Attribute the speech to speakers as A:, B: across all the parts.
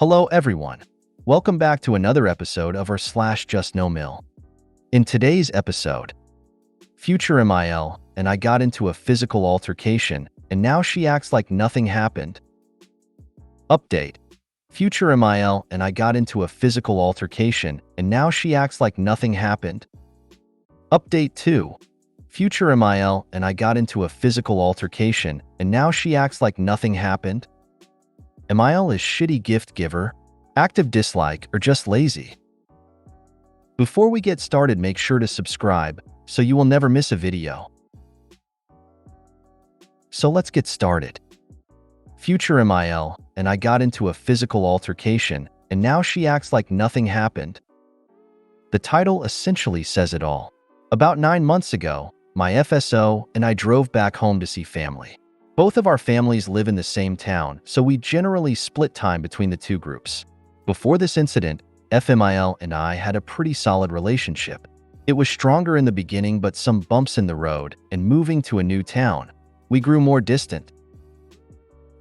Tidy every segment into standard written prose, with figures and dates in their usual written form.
A: Hello everyone. Welcome back to another episode of our JustNoMil. In today's episode, Future MIL and I got into a physical altercation and now she acts like nothing happened. Update. Future MIL and I got into a physical altercation and now she acts like nothing happened. Update 2. Future MIL and I got into a physical altercation and now she acts like nothing happened. MIL is shitty gift giver, active dislike, or just lazy. Before we get started, make sure to subscribe so you will never miss a video. So let's get started. Future MIL and I got into a physical altercation and now she acts like nothing happened. The title essentially says it all. About 9 months ago, my FSO and I drove back home to see family. Both of our families live in the same town, so we generally split time between the two groups. Before this incident, FMIL and I had a pretty solid relationship. It was stronger in the beginning, but some bumps in the road, and moving to a new town, we grew more distant.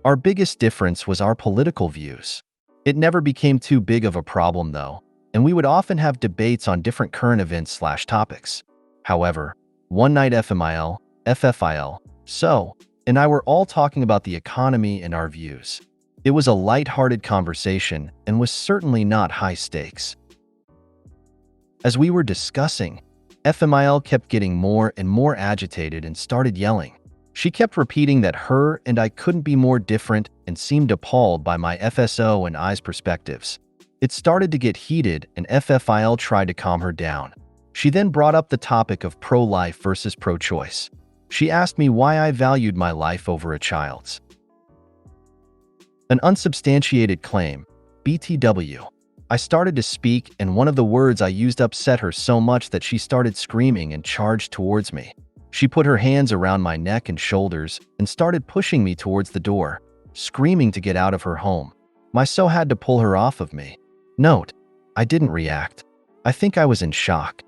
A: Our biggest difference was our political views. It never became too big of a problem though, and we would often have debates on different current events/topics. However, one night FFIL, and I were all talking about the economy and our views. It was a light-hearted conversation and was certainly not high stakes. As we were discussing, FMIL kept getting more and more agitated and started yelling. She kept repeating that her and I couldn't be more different and seemed appalled by my FSO and I's perspectives. It started to get heated and FFIL tried to calm her down. She then brought up the topic of pro-life versus pro-choice. She asked me why I valued my life over a child's. An unsubstantiated claim, BTW. I started to speak and one of the words I used upset her so much that she started screaming and charged towards me. She put her hands around my neck and shoulders and started pushing me towards the door, screaming to get out of her home. My so had to pull her off of me. Note, I didn't react. I think I was in shock.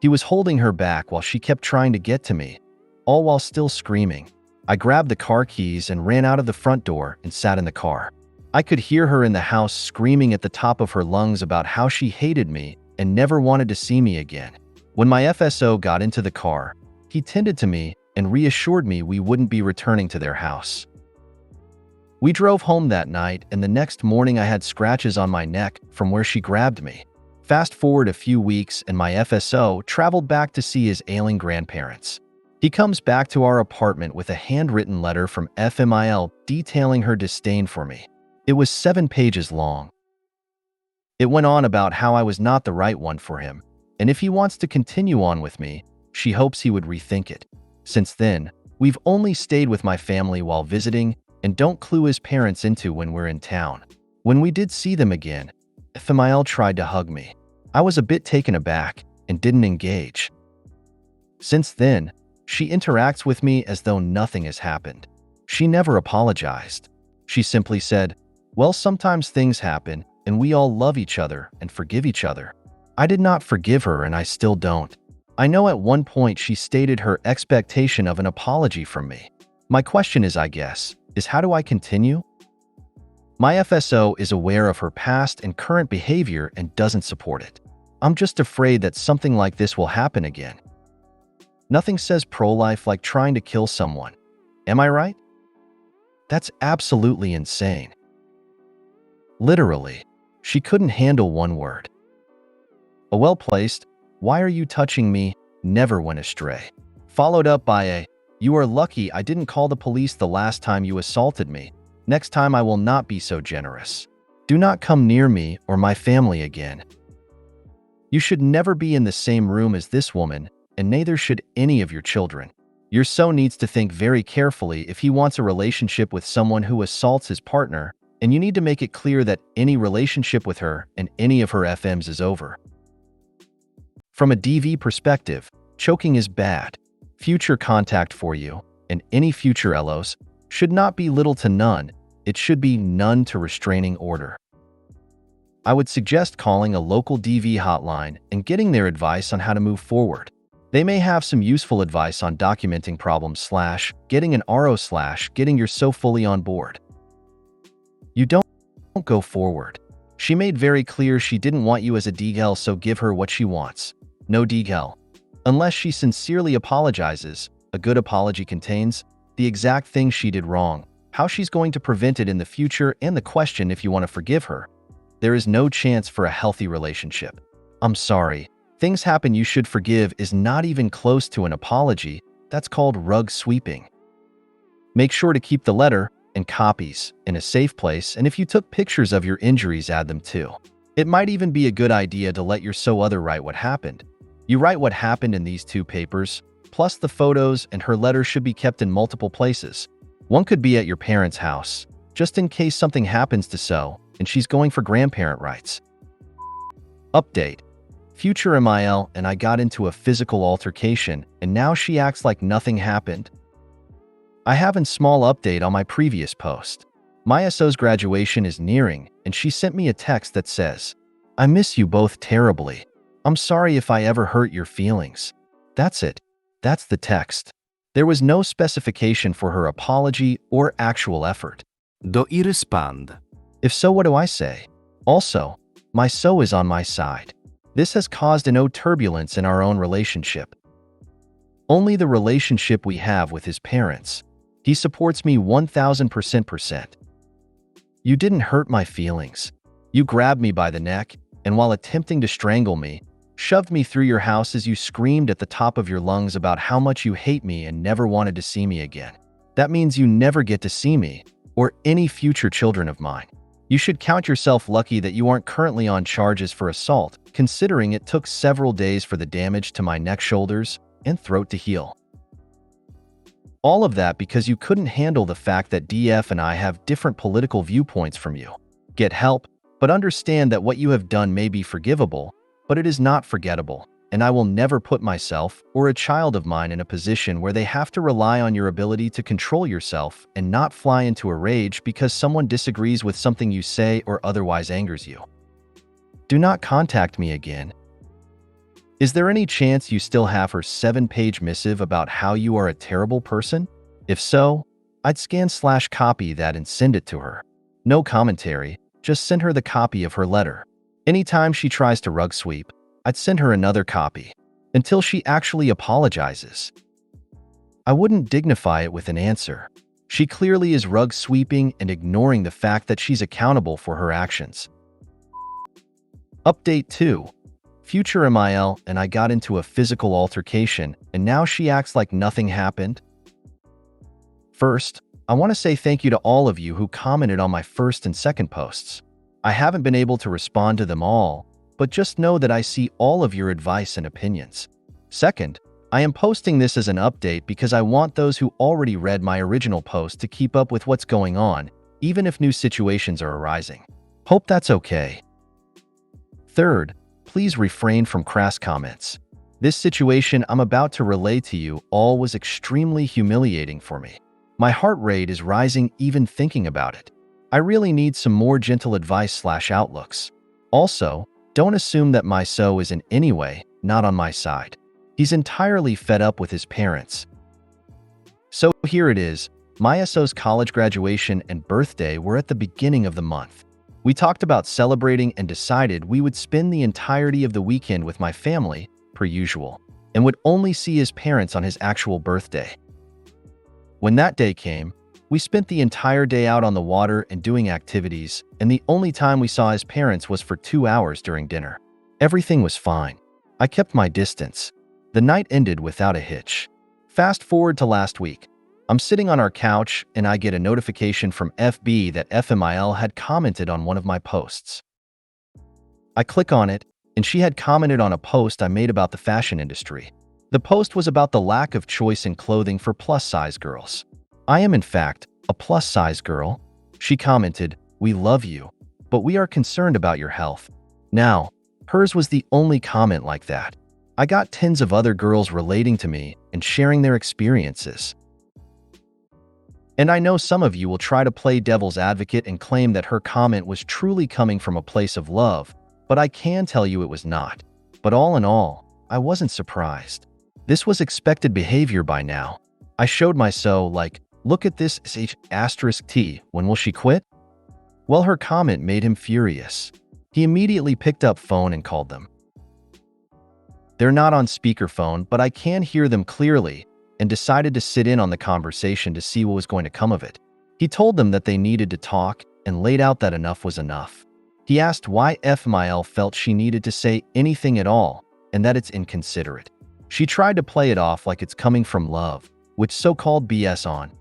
A: He was holding her back while she kept trying to get to me, all while still screaming. I grabbed the car keys and ran out of the front door and sat in the car. I could hear her in the house screaming at the top of her lungs about how she hated me and never wanted to see me again. When my FSO got into the car, he tended to me and reassured me we wouldn't be returning to their house. We drove home that night and the next morning I had scratches on my neck from where she grabbed me. Fast forward a few weeks and my FSO traveled back to see his ailing grandparents. He comes back to our apartment with a handwritten letter from FMIL detailing her disdain for me. It was 7 pages long. It went on about how I was not the right one for him, and if he wants to continue on with me, she hopes he would rethink it. Since then, we've only stayed with my family while visiting and don't clue his parents into when we're in town. When we did see them again, FMIL tried to hug me. I was a bit taken aback and didn't engage. Since then, she interacts with me as though nothing has happened. She never apologized. She simply said, "Well, sometimes things happen, and we all love each other and forgive each other." I did not forgive her, and I still don't. I know at one point she stated her expectation of an apology from me. My question is how do I continue? My FSO is aware of her past and current behavior and doesn't support it. I'm just afraid that something like this will happen again. Nothing says pro-life like trying to kill someone. Am I right? That's absolutely insane. Literally, she couldn't handle one word. A well-placed, "Why are you touching me?" never went astray. Followed up by a, "You are lucky I didn't call the police the last time you assaulted me. Next time I will not be so generous. Do not come near me or my family again." You should never be in the same room as this woman, and neither should any of your children. Your son needs to think very carefully if he wants a relationship with someone who assaults his partner, and you need to make it clear that any relationship with her and any of her FMs is over. From a DV perspective, choking is bad. Future contact for you, and any future LOs, should not be little to none. It should be none to restraining order. I would suggest calling a local DV hotline and getting their advice on how to move forward. They may have some useful advice on documenting problems / getting an RO / getting your so fully on board. You don't go forward. She made very clear she didn't want you as a DL, so give her what she wants. No DL. Unless she sincerely apologizes, a good apology contains the exact thing she did wrong, how she's going to prevent it in the future, and the question if you want to forgive her. There is no chance for a healthy relationship. I'm sorry. Things happen, you should forgive is not even close to an apology. That's called rug sweeping. Make sure to keep the letter and copies in a safe place, and if you took pictures of your injuries, add them too. It might even be a good idea to let your other write what happened. You write what happened in these 2 papers, plus the photos, and her letter should be kept in multiple places. One could be at your parents' house, just in case something happens to and she's going for grandparent rights. Update. Future MIL and I got into a physical altercation, and now she acts like nothing happened. I have a small update on my previous post. My SO's graduation is nearing, and she sent me a text that says, "I miss you both terribly. I'm sorry if I ever hurt your feelings." That's it. That's the text. There was no specification for her apology or actual effort.
B: Do I respond?
A: If so, what do I say? Also, my SO is on my side. This has caused no turbulence in our own relationship. Only the relationship we have with his parents. He supports me 1000%. You didn't hurt my feelings. You grabbed me by the neck, and while attempting to strangle me, shoved me through your house as you screamed at the top of your lungs about how much you hate me and never wanted to see me again. That means you never get to see me, or any future children of mine. You should count yourself lucky that you aren't currently on charges for assault, considering it took several days for the damage to my neck, shoulders, and throat to heal. All of that because you couldn't handle the fact that DF and I have different political viewpoints from you. Get help, but understand that what you have done may be forgivable, but it is not forgettable, and I will never put myself or a child of mine in a position where they have to rely on your ability to control yourself and not fly into a rage because someone disagrees with something you say or otherwise angers you. Do not contact me again. Is there any chance you still have her 7-page missive about how you are a terrible person? If so, I'd scan/copy that and send it to her. No commentary, just send her the copy of her letter. Anytime she tries to rug sweep, I'd send her another copy, until she actually apologizes. I wouldn't dignify it with an answer. She clearly is rug sweeping and ignoring the fact that she's accountable for her actions. Update 2. Future MIL and I got into a physical altercation, and now she acts like nothing happened. First, I want to say thank you to all of you who commented on my first and second posts. I haven't been able to respond to them all, but just know that I see all of your advice and opinions. Second, I am posting this as an update because I want those who already read my original post to keep up with what's going on, even if new situations are arising. Hope that's okay. Third, please refrain from crass comments. This situation I'm about to relay to you all was extremely humiliating for me. My heart rate is rising even thinking about it. I really need some more gentle advice/outlooks. Also, don't assume that my SO is in any way not on my side. He's entirely fed up with his parents. So here it is. My SO's college graduation and birthday were at the beginning of the month. We talked about celebrating and decided we would spend the entirety of the weekend with my family, per usual, and would only see his parents on his actual birthday. When that day came, we spent the entire day out on the water and doing activities, and the only time we saw his parents was for 2 hours during dinner. Everything was fine. I kept my distance. The night ended without a hitch. Fast forward to last week. I'm sitting on our couch and I get a notification from FB that FMIL had commented on one of my posts. I click on it, and she had commented on a post I made about the fashion industry. The post was about the lack of choice in clothing for plus-size girls. I am, in fact, a plus-size girl. She commented, "We love you, but we are concerned about your health." Now, hers was the only comment like that. I got tens of other girls relating to me and sharing their experiences. And I know some of you will try to play devil's advocate and claim that her comment was truly coming from a place of love, but I can tell you it was not. But all in all, I wasn't surprised. This was expected behavior by now. I showed my SO, like, look at this **T, when will she quit? Well, her comment made him furious. He immediately picked up phone and called them. They're not on speakerphone, but I can hear them clearly, and decided to sit in on the conversation to see what was going to come of it. He told them that they needed to talk and laid out that enough was enough. He asked why FMIL felt she needed to say anything at all and that it's inconsiderate. She tried to play it off like it's coming from love, which so-called BS on.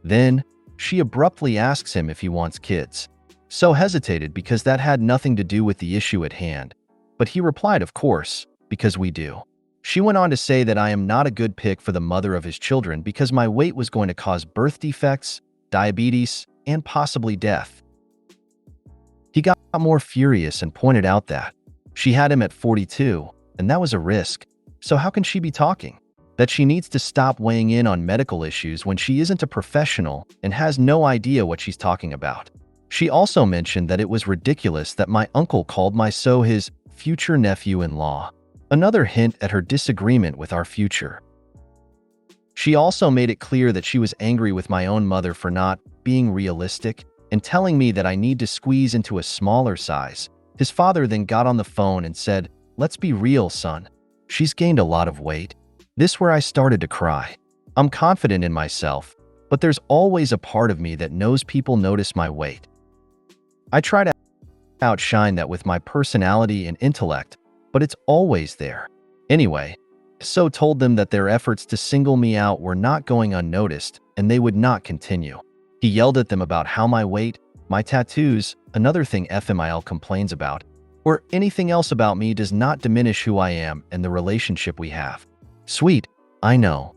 A: Then, she abruptly asks him if he wants kids. So hesitated because that had nothing to do with the issue at hand. But he replied, of course, because we do. She went on to say that I am not a good pick for the mother of his children because my weight was going to cause birth defects, diabetes, and possibly death. He got more furious and pointed out that she had him at 42, and that was a risk. So how can she be talking? That she needs to stop weighing in on medical issues when she isn't a professional and has no idea what she's talking about. She also mentioned that it was ridiculous that my uncle called my so his future nephew-in-law. Another hint at her disagreement with our future. She also made it clear that she was angry with my own mother for not being realistic and telling me that I need to squeeze into a smaller size. His father then got on the phone and said, "Let's be real, son. She's gained a lot of weight." This where I started to cry. I'm confident in myself, but there's always a part of me that knows people notice my weight. I try to outshine that with my personality and intellect, but it's always there. Anyway, So told them that their efforts to single me out were not going unnoticed and they would not continue. He yelled at them about how my weight, my tattoos, another thing FMIL complains about, or anything else about me does not diminish who I am and the relationship we have. Sweet, I know.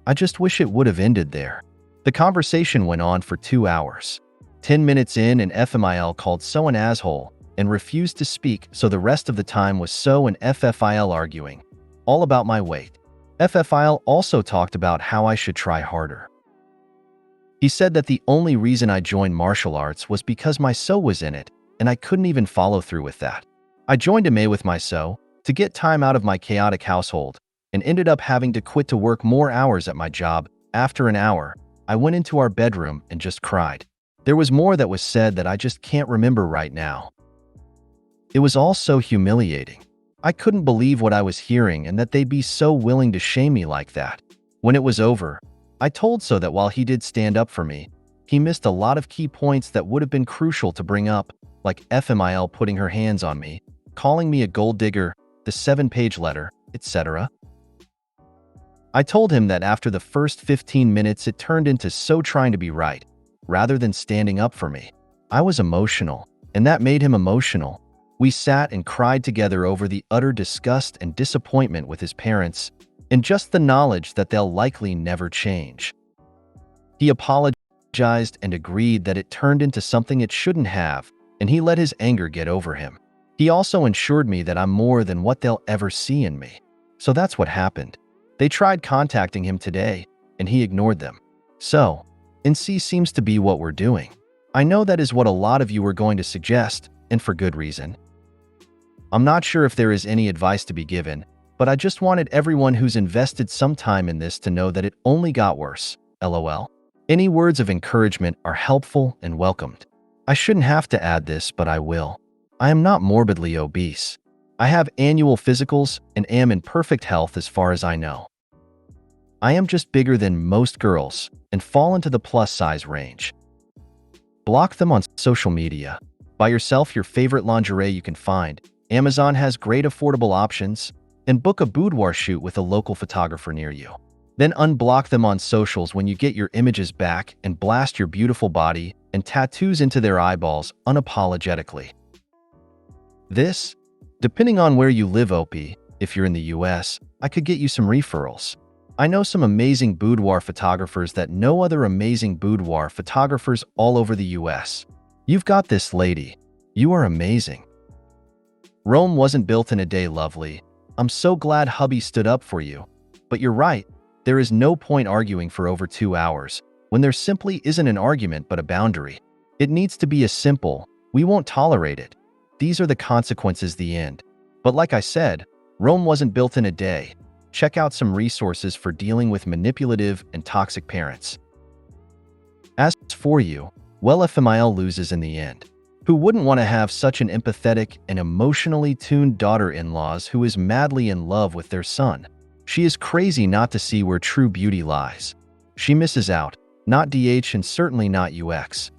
A: I just wish it would have ended there. The conversation went on for 2 hours. 10 minutes in and FMIL called So an asshole and refused to speak, so the rest of the time was So and FFIL arguing, all about my weight. FFIL also talked about how I should try harder. He said that the only reason I joined martial arts was because my So was in it, and I couldn't even follow through with that. I joined MA with my So to get time out of my chaotic household and ended up having to quit to work more hours at my job. After an hour, I went into our bedroom and just cried. There was more that was said that I just can't remember right now. It was all so humiliating. I couldn't believe what I was hearing and that they'd be so willing to shame me like that. When it was over, I told So that while he did stand up for me, he missed a lot of key points that would have been crucial to bring up, like FMIL putting her hands on me, calling me a gold digger, the 7-page letter, etc. I told him that after the first 15 minutes it turned into So trying to be right, rather than standing up for me. I was emotional, and that made him emotional. We sat and cried together over the utter disgust and disappointment with his parents, and just the knowledge that they'll likely never change. He apologized and agreed that it turned into something it shouldn't have, and he let his anger get over him. He also assured me that I'm more than what they'll ever see in me. So that's what happened. They tried contacting him today, and he ignored them. So, NC seems to be what we're doing. I know that is what a lot of you were going to suggest, and for good reason. I'm not sure if there is any advice to be given, but I just wanted everyone who's invested some time in this to know that it only got worse. LOL. Any words of encouragement are helpful and welcomed. I shouldn't have to add this, but I will. I am not morbidly obese. I have annual physicals and am in perfect health as far as I know. I am just bigger than most girls and fall into the plus-size range. Block them on social media. Buy yourself your favorite lingerie you can find. Amazon has great affordable options, and book a boudoir shoot with a local photographer near you. Then unblock them on socials when you get your images back and blast your beautiful body and tattoos into their eyeballs unapologetically. This, depending on where you live, OP, if you're in the US, I could get you some referrals. I know some amazing boudoir photographers that know other amazing boudoir photographers all over the US. You've got this, lady. You are amazing. Rome wasn't built in a day, lovely. I'm so glad hubby stood up for you. But you're right, there is no point arguing for over 2 hours when there simply isn't an argument but a boundary. It needs to be as simple, we won't tolerate it. These are the consequences, the end. But like I said, Rome wasn't built in a day. Check out some resources for dealing with manipulative and toxic parents. As for you, Well, if MIL loses in the end, who wouldn't want to have such an empathetic and emotionally tuned daughter-in-laws who is madly in love with their son? She is crazy not to see where true beauty lies. She misses out, not DH and certainly not UX.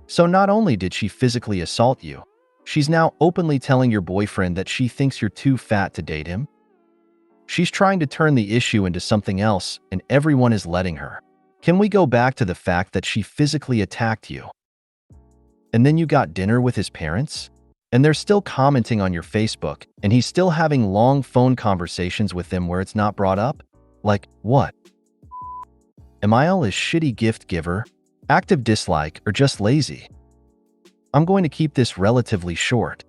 A: So not only did she physically assault you, she's now openly telling your boyfriend that she thinks you're too fat to date him. She's trying to turn the issue into something else, and everyone is letting her. Can we go back to the fact that she physically attacked you? And then you got dinner with his parents? And they're still commenting on your Facebook, and he's still having long phone conversations with them where it's not brought up? Like, what? MIL is shitty gift giver, active dislike, or just lazy? I'm going to keep this relatively short.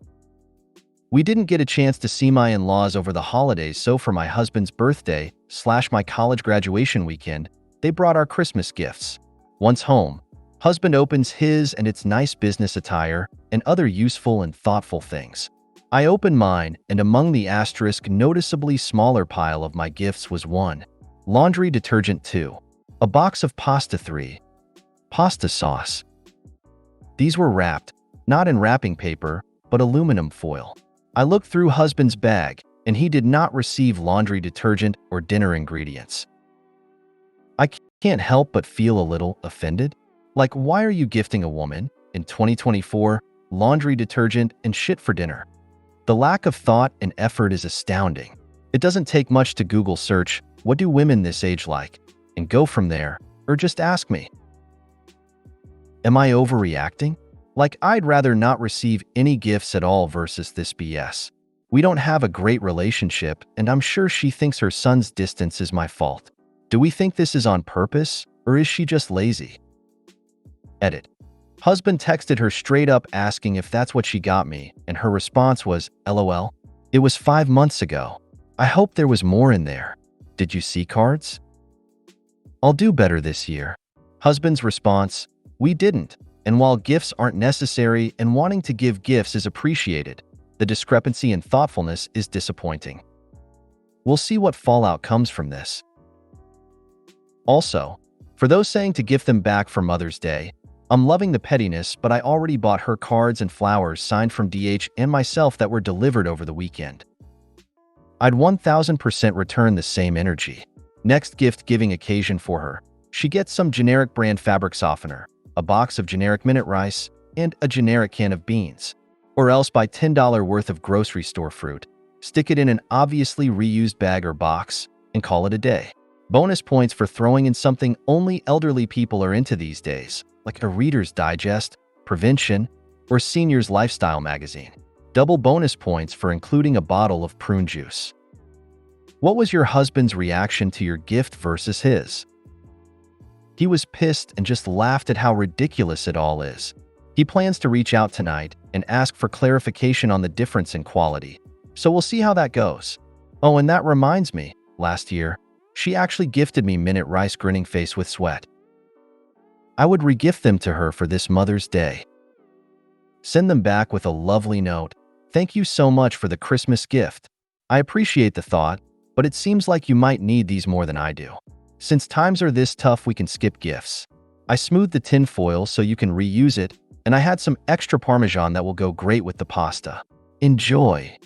A: We didn't get a chance to see my in-laws over the holidays, so for my husband's birthday / my college graduation weekend, they brought our Christmas gifts. Once home, husband opens his and its nice business attire and other useful and thoughtful things. I opened mine, and among the asterisk noticeably smaller pile of my gifts was 1. Laundry detergent, 2. A box of pasta, 3. Pasta sauce. These were wrapped, not in wrapping paper, but aluminum foil. I looked through husband's bag, and he did not receive laundry detergent or dinner ingredients. I can't help but feel a little offended. Like, why are you gifting a woman, in 2024, laundry detergent and shit for dinner? The lack of thought and effort is astounding. It doesn't take much to Google search, "What do women this age like?" and go from there, or just ask me. Am I overreacting? Like, I'd rather not receive any gifts at all versus this BS. We don't have a great relationship, and I'm sure she thinks her son's distance is my fault. Do we think this is on purpose, or is she just lazy? Edit. Husband texted her straight up asking if that's what she got me, and her response was, LOL. It was 5 months ago. I hope there was more in there. Did you see cards? I'll do better this year. Husband's response, we didn't. And while gifts aren't necessary and wanting to give gifts is appreciated, the discrepancy in thoughtfulness is disappointing. We'll see what fallout comes from this. Also, for those saying to gift them back for Mother's Day, I'm loving the pettiness, but I already bought her cards and flowers signed from DH and myself that were delivered over the weekend. I'd 1000% return the same energy. Next gift-giving occasion for her. She gets some generic brand fabric softener, a box of generic minute rice, and a generic can of beans. Or else buy $10 worth of grocery store fruit, stick it in an obviously reused bag or box, and call it a day. Bonus points for throwing in something only elderly people are into these days, like a Reader's Digest, Prevention, or Senior's Lifestyle magazine. Double bonus points for including a bottle of prune juice. What was your husband's reaction to your gift versus his? He was pissed and just laughed at how ridiculous it all is. He plans to reach out tonight and ask for clarification on the difference in quality. So we'll see how that goes. Oh, and that reminds me, last year, she actually gifted me minute rice grinning face with sweat. I would regift them to her for this Mother's Day. Send them back with a lovely note. Thank you so much for the Christmas gift. I appreciate the thought, but it seems like you might need these more than I do. Since times are this tough, we can skip gifts. I smoothed the tin foil so you can reuse it, and I had some extra Parmesan that will go great with the pasta. Enjoy!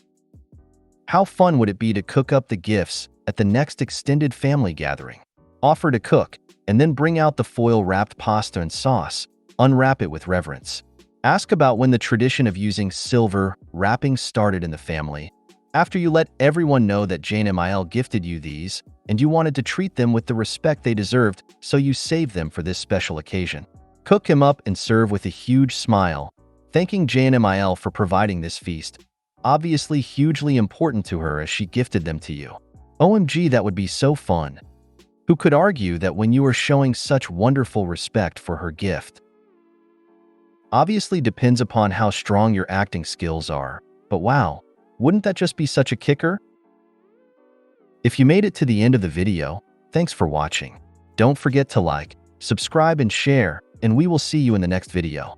A: How fun would it be to cook up the gifts at the next extended family gathering? Offer to cook, and then bring out the foil-wrapped pasta and sauce. Unwrap it with reverence. Ask about when the tradition of using silver wrapping started in the family. After you let everyone know that JustNoMil gifted you these, and you wanted to treat them with the respect they deserved, so you saved them for this special occasion. Cook him up and serve with a huge smile, thanking JustNoMil for providing this feast, obviously hugely important to her as she gifted them to you. OMG, that would be so fun. Who could argue that when you are showing such wonderful respect for her gift? Obviously depends upon how strong your acting skills are, but wow, wouldn't that just be such a kicker? If you made it to the end of the video, thanks for watching. Don't forget to like, subscribe, and share, and we will see you in the next video.